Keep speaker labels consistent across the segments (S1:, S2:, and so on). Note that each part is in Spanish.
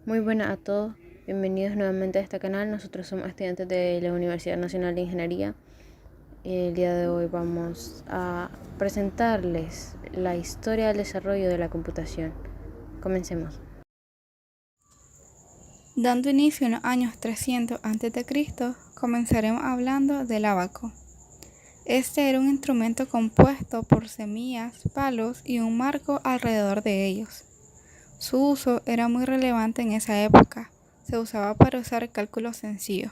S1: Muy buenas a todos, bienvenidos nuevamente a este canal. Nosotros somos estudiantes de la Universidad Nacional de Ingeniería. El día de hoy vamos a presentarles la historia del desarrollo de la computación. Comencemos.
S2: Dando inicio en los años 300 a.C., comenzaremos hablando del ábaco. Este era un instrumento compuesto por semillas, palos y un marco alrededor de ellos. Su uso era muy relevante en esa época. Se usaba para usar cálculos sencillos.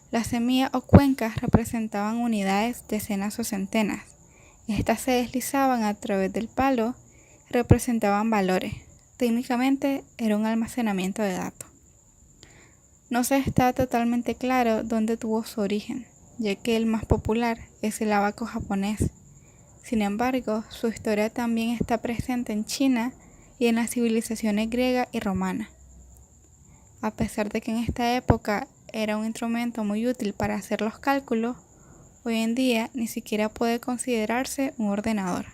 S2: Las semillas o cuencas representaban unidades, decenas o centenas. Estas se deslizaban a través del palo y representaban valores. Técnicamente era un almacenamiento de datos. No se está totalmente claro dónde tuvo su origen, ya que el más popular es el ábaco japonés. Sin embargo, su historia también está presente en China y en las civilizaciones griega y romana. A pesar de que en esta época era un instrumento muy útil para hacer los cálculos, hoy en día ni siquiera puede considerarse un ordenador.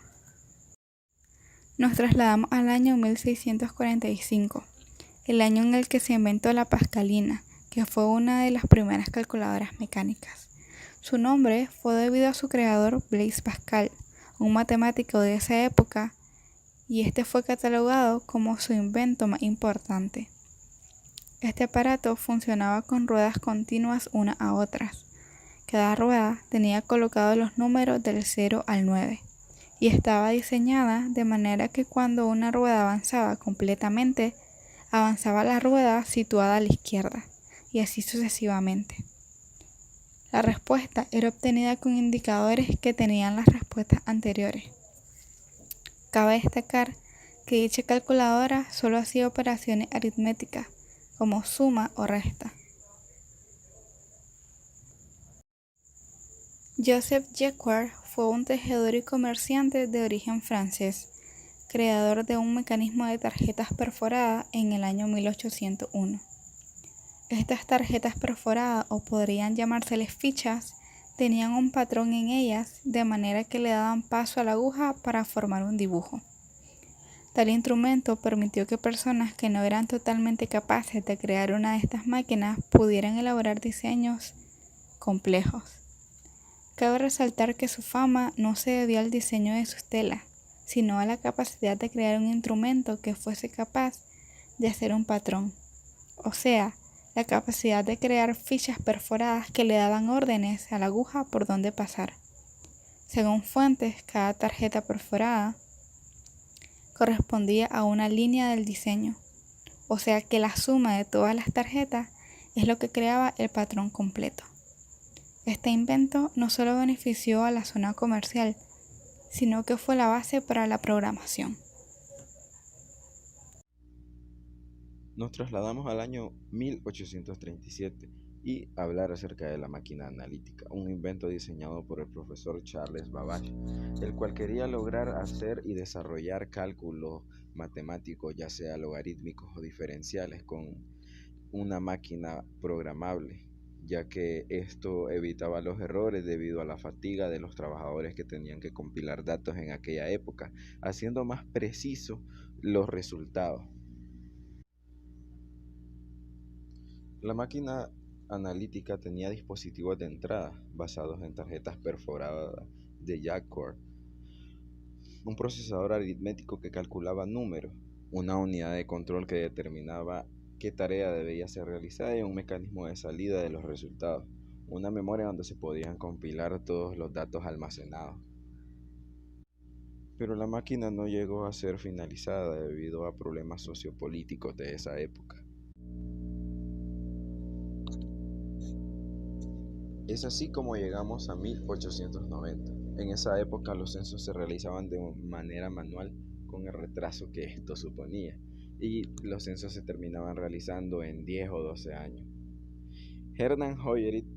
S2: Nos trasladamos al año 1645, el año en el que se inventó la pascalina, que fue una de las primeras calculadoras mecánicas. Su nombre fue debido a su creador Blaise Pascal, un matemático de esa época, y este fue catalogado como su invento más importante. Este aparato funcionaba con ruedas continuas unas a otras. Cada rueda tenía colocados los números del 0 al 9 y estaba diseñada de manera que cuando una rueda avanzaba completamente, avanzaba la rueda situada a la izquierda, y así sucesivamente. La respuesta era obtenida con indicadores que tenían las respuestas anteriores. Cabe destacar que dicha calculadora solo hacía operaciones aritméticas, como suma o resta. Joseph Jacquard fue un tejedor y comerciante de origen francés, creador de un mecanismo de tarjetas perforadas en el año 1801. Estas tarjetas perforadas, o podrían llamárseles fichas, tenían un patrón en ellas, de manera que le daban paso a la aguja para formar un dibujo. Tal instrumento permitió que personas que no eran totalmente capaces de crear una de estas máquinas pudieran elaborar diseños complejos. Cabe resaltar que su fama no se debió al diseño de sus telas, sino a la capacidad de crear un instrumento que fuese capaz de hacer un patrón, o sea, la capacidad de crear fichas perforadas que le daban órdenes a la aguja por dónde pasar. Según fuentes, cada tarjeta perforada correspondía a una línea del diseño, o sea que la suma de todas las tarjetas es lo que creaba el patrón completo. Este invento no solo benefició a la zona comercial, sino que fue la base para la programación.
S3: Nos trasladamos al año 1837 y hablar acerca de la máquina analítica, un invento diseñado por el profesor Charles Babbage, el cual quería lograr hacer y desarrollar cálculos matemáticos, ya sea logarítmicos o diferenciales, con una máquina programable, ya que esto evitaba los errores debido a la fatiga de los trabajadores que tenían que compilar datos en aquella época, haciendo más precisos los resultados. La máquina analítica tenía dispositivos de entrada basados en tarjetas perforadas de Jacquard, un procesador aritmético que calculaba números, una unidad de control que determinaba qué tarea debía ser realizada y un mecanismo de salida de los resultados, una memoria donde se podían compilar todos los datos almacenados. Pero la máquina no llegó a ser finalizada debido a problemas sociopolíticos de esa época. Es así como llegamos a 1890. En esa época los censos se realizaban de manera manual con el retraso que esto suponía, y los censos se terminaban realizando en 10 o 12 años. Hermann Hollerith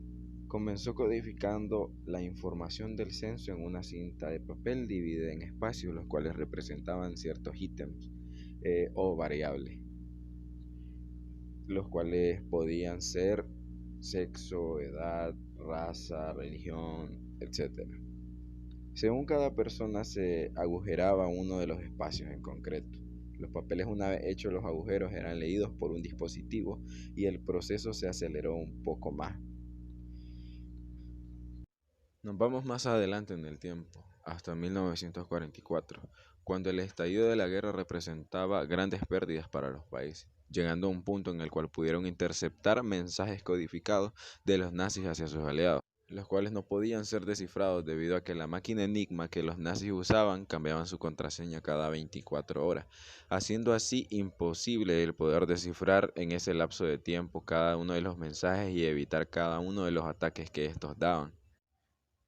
S3: comenzó codificando la información del censo en una cinta de papel dividida en espacios, los cuales representaban ciertos ítems o variables, los cuales podían ser sexo, edad, raza, religión, etc. Según cada persona se agujeraba uno de los espacios en concreto. Los papeles, una vez hechos los agujeros, eran leídos por un dispositivo y el proceso se aceleró un poco más. Nos vamos más adelante en el tiempo, hasta 1944, cuando el estallido de la guerra representaba grandes pérdidas para los países, llegando a un punto en el cual pudieron interceptar mensajes codificados de los nazis hacia sus aliados, los cuales no podían ser descifrados debido a que la máquina Enigma que los nazis usaban cambiaban su contraseña cada 24 horas, haciendo así imposible el poder descifrar en ese lapso de tiempo cada uno de los mensajes y evitar cada uno de los ataques que estos daban.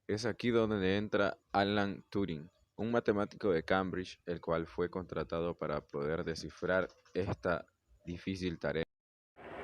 S3: Es aquí donde entra Alan Turing, un matemático de Cambridge, el cual fue contratado para poder descifrar esta difícil tarea.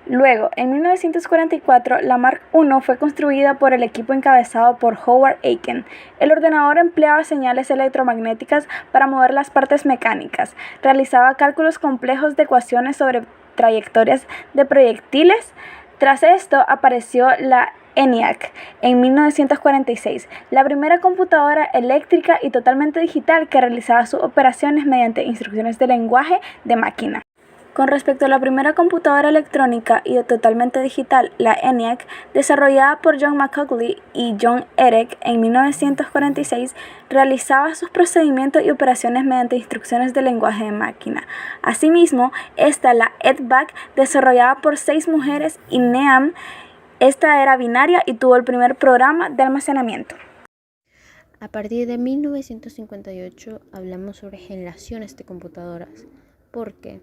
S2: Luego, en 1944, la Mark I fue construida por el equipo encabezado por Howard Aiken. El ordenador empleaba señales electromagnéticas para mover las partes mecánicas, realizaba cálculos complejos de ecuaciones sobre trayectorias de proyectiles. Tras esto apareció la ENIAC en 1946, la primera computadora eléctrica y totalmente digital que realizaba sus operaciones mediante instrucciones de lenguaje de máquina. Con respecto a la primera computadora electrónica y totalmente digital, la ENIAC, desarrollada por John McCauley y John Erek en 1946, realizaba sus procedimientos y operaciones mediante instrucciones de lenguaje de máquina. Asimismo, la EDVAC, desarrollada por 6 mujeres, y NEAM, esta era binaria y tuvo el primer programa de almacenamiento.
S1: A partir de 1958 hablamos sobre generaciones de computadoras, porque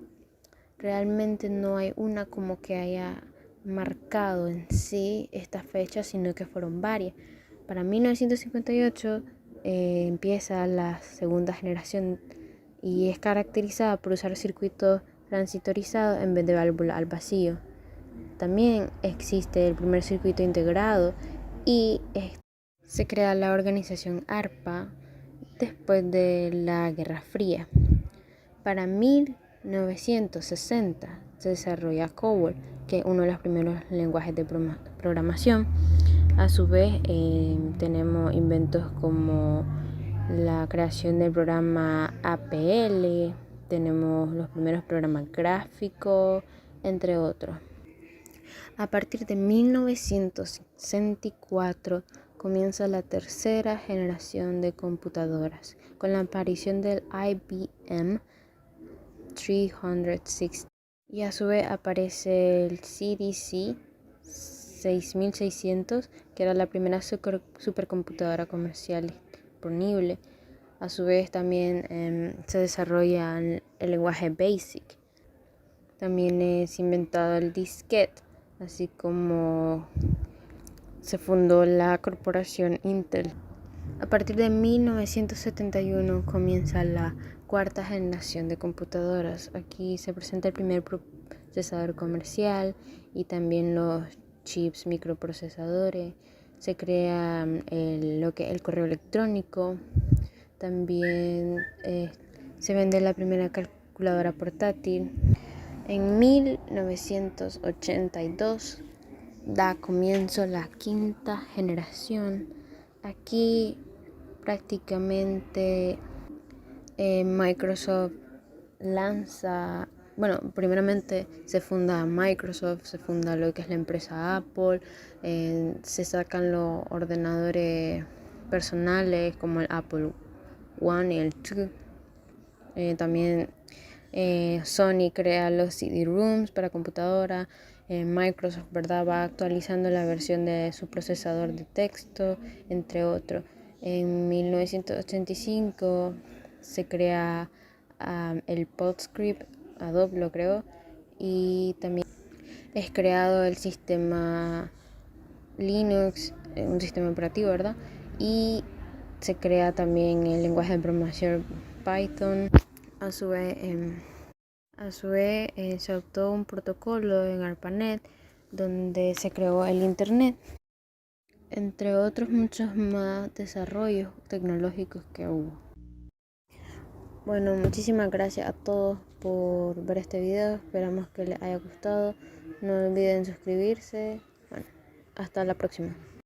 S1: realmente no hay una como que haya marcado en sí esta fecha, sino que fueron varias. Para 1958 empieza la segunda generación y es caracterizada por usar circuitos transitorizados en vez de válvula al vacío. También existe el primer circuito integrado y se crea la organización ARPA después de la Guerra Fría. Para 1960 se desarrolla COBOL, que es uno de los primeros lenguajes de programación. A su vez tenemos inventos como la creación del programa APL, tenemos los primeros programas gráficos, entre otros. A partir de 1964 comienza la tercera generación de computadoras, con la aparición del IBM 360. Y a su vez aparece el CDC 6600, que era la primera supercomputadora comercial disponible. A su vez también se desarrolla el lenguaje BASIC. También es inventado el disquete, así como se fundó la corporación Intel. A partir de 1971 comienza la cuarta generación de computadoras. Aquí se presenta el primer procesador comercial y también los chips microprocesadores. Se crea el correo electrónico. También se vende la primera calculadora portátil. En 1982 da comienzo la quinta generación. Aquí prácticamente Microsoft lanza, primeramente se funda Microsoft, se funda lo que es la empresa Apple, se sacan los ordenadores personales como el Apple One y el 2. También Sony crea los CD-ROOMs para computadora. Microsoft, va actualizando la versión de su procesador de texto, entre otros. En 1985 se crea el PostScript, Adobe lo creó, y también es creado el sistema Linux, un sistema operativo, ¿verdad? Y se crea también el lenguaje de programación Python. A su vez se adoptó un protocolo en ARPANET donde se creó el Internet, entre otros muchos más desarrollos tecnológicos que hubo. Bueno, muchísimas gracias a todos por ver este video, esperamos que les haya gustado, no olviden suscribirse. Bueno, hasta la próxima.